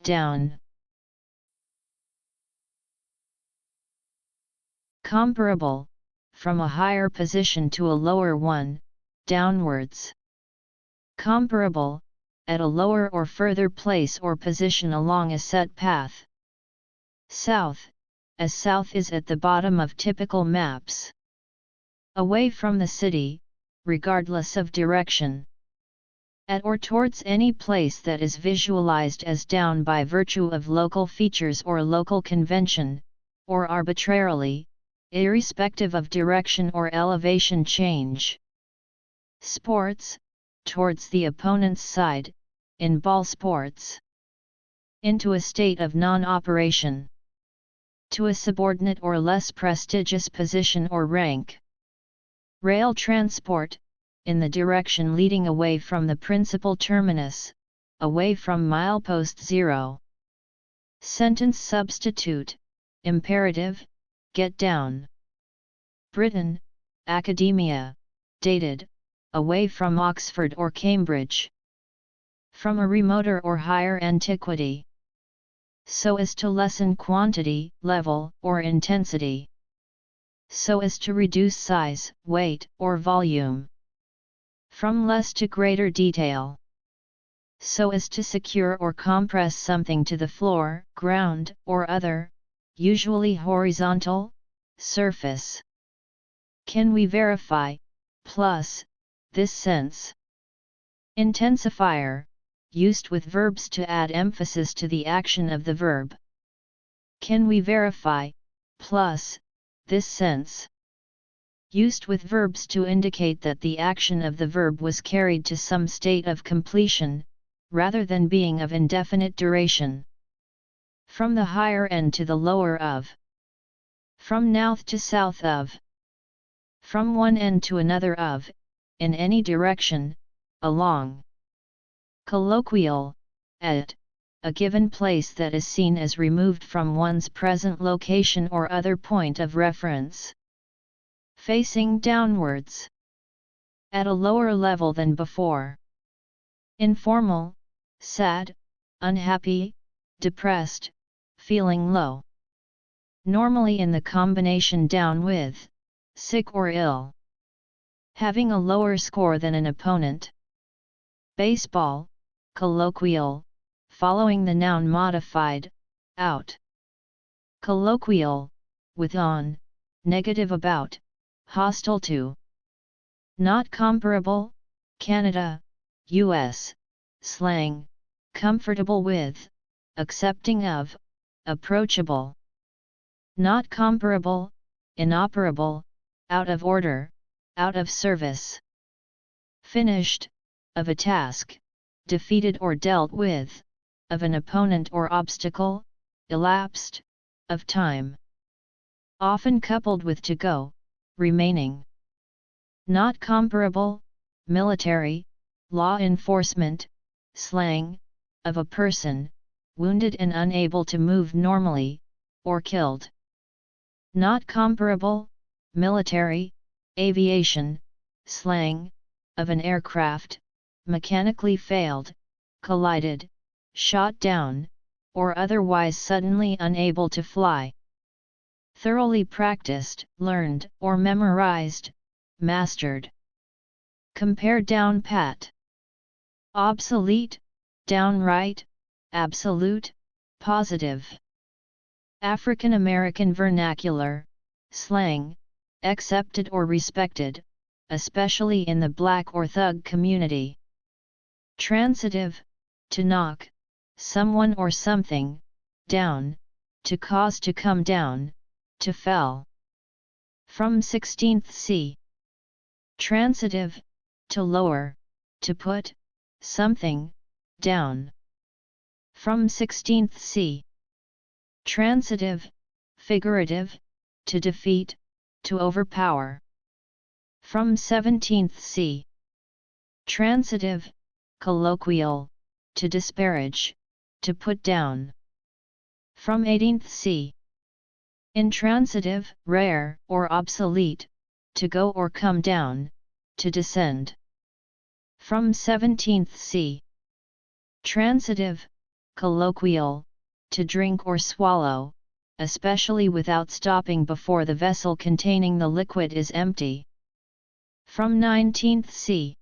down. Comparable, from a higher position to a lower one, downwards. Comparable, at a lower or further place or position along a set path. South, as south is at the bottom of typical maps. Away from the city, regardless of direction. At or towards any place that is visualized as down by virtue of local features or local convention, or arbitrarily, irrespective of direction or elevation change. Sports, towards the opponent's side, in ball sports. Into a state of non-operation. To a subordinate or less prestigious position or rank. Rail transport, in the direction leading away from the principal terminus, away from milepost 0. Sentence substitute, imperative, get down. Britain, academia, dated, away from Oxford or Cambridge. From a remoter or higher antiquity. So as to lessen quantity, level, or intensity. So as to reduce size, weight, or volume. From less to greater detail. So as to secure or compress something to the floor, ground, or other, usually horizontal, surface. Can we verify, plus, this sense? Intensifier, used with verbs to add emphasis to the action of the verb. Can we verify, plus, this sense? Used with verbs to indicate that the action of the verb was carried to some state of completion, rather than being of indefinite duration. From the higher end to the lower of. From north to south of. From one end to another of, in any direction, along. Colloquial, at a given place that is seen as removed from one's present location or other point of reference. Facing downwards. At a lower level than before. Informal, sad, unhappy, depressed, feeling low. Normally in the combination down with, sick or ill. Having a lower score than an opponent. Baseball, colloquial, following the noun modified, out. Colloquial, with on, negative about, hostile to. Not comparable, Canada, US, slang, comfortable with, accepting of, approachable. Not comparable, inoperable, out of order, out of service. Finished, of a task, defeated or dealt with, of an opponent or obstacle, elapsed, of time. Often coupled with to go, remaining. Not comparable, military, law enforcement, slang, of a person, wounded and unable to move normally, or killed. Not comparable, military, aviation, slang, of an aircraft, mechanically failed, collided, shot down, or otherwise suddenly unable to fly. Thoroughly practiced, learned, or memorized, mastered. Compare down pat. Obsolete, downright, absolute, positive. African American vernacular, slang, accepted or respected, especially in the black or thug community. Transitive, to knock, someone or something, down, to cause to come down, to fell. From 16th C. Transitive, to lower, to put, something, down. From 16th C. Transitive, figurative, to defeat, to overpower. From 17th C. Transitive, colloquial, to disparage, to put down. From 18th C. Intransitive, rare, or obsolete, to go or come down, to descend. From 17th C. Transitive, colloquial, to drink or swallow, especially without stopping before the vessel containing the liquid is empty. From 19th c.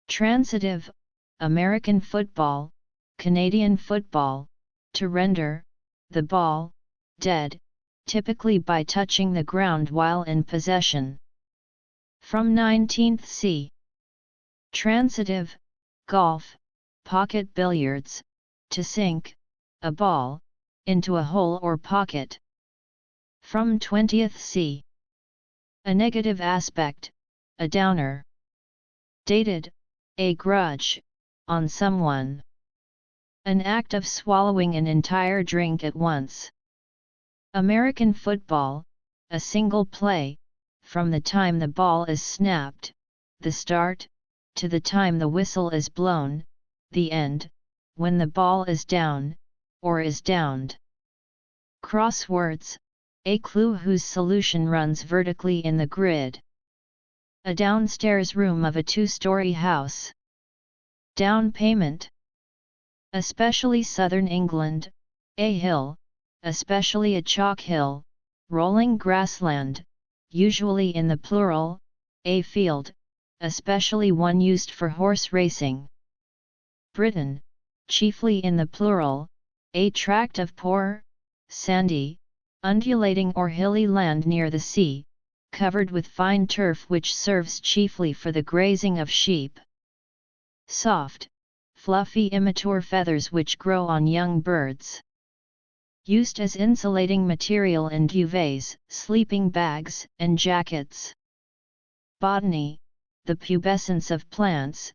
Transitive, American football, Canadian football, to render, the ball, dead, typically by touching the ground while in possession. From 19th c. Transitive, golf, pocket billiards, to sink, a ball, into a hole or pocket. From 20th c. A negative aspect, a downer. Dated, a grudge, on someone. An act of swallowing an entire drink at once. American football, a single play, from the time the ball is snapped, the start, to the time the whistle is blown, the end, when the ball is down, or is downed. Crosswords, a clue whose solution runs vertically in the grid. A downstairs room of a two-story house. Down payment. Especially southern England, a hill, especially a chalk hill, rolling grassland, usually in the plural, a field, especially one used for horse racing. Britain, chiefly in the plural, a tract of poor, sandy, undulating or hilly land near the sea, covered with fine turf which serves chiefly for the grazing of sheep. Soft, fluffy immature feathers which grow on young birds. Used as insulating material in duvets, sleeping bags, and jackets. Botany, the pubescence of plants,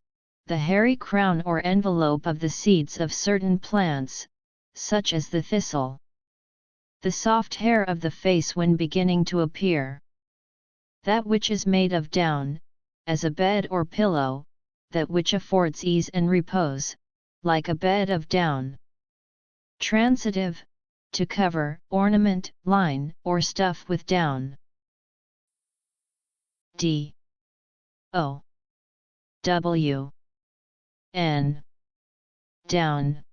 the hairy crown or envelope of the seeds of certain plants, such as the thistle. The soft hair of the face when beginning to appear. That which is made of down, as a bed or pillow, that which affords ease and repose, like a bed of down. Transitive, to cover, ornament, line, or stuff with down. D O W N. Down.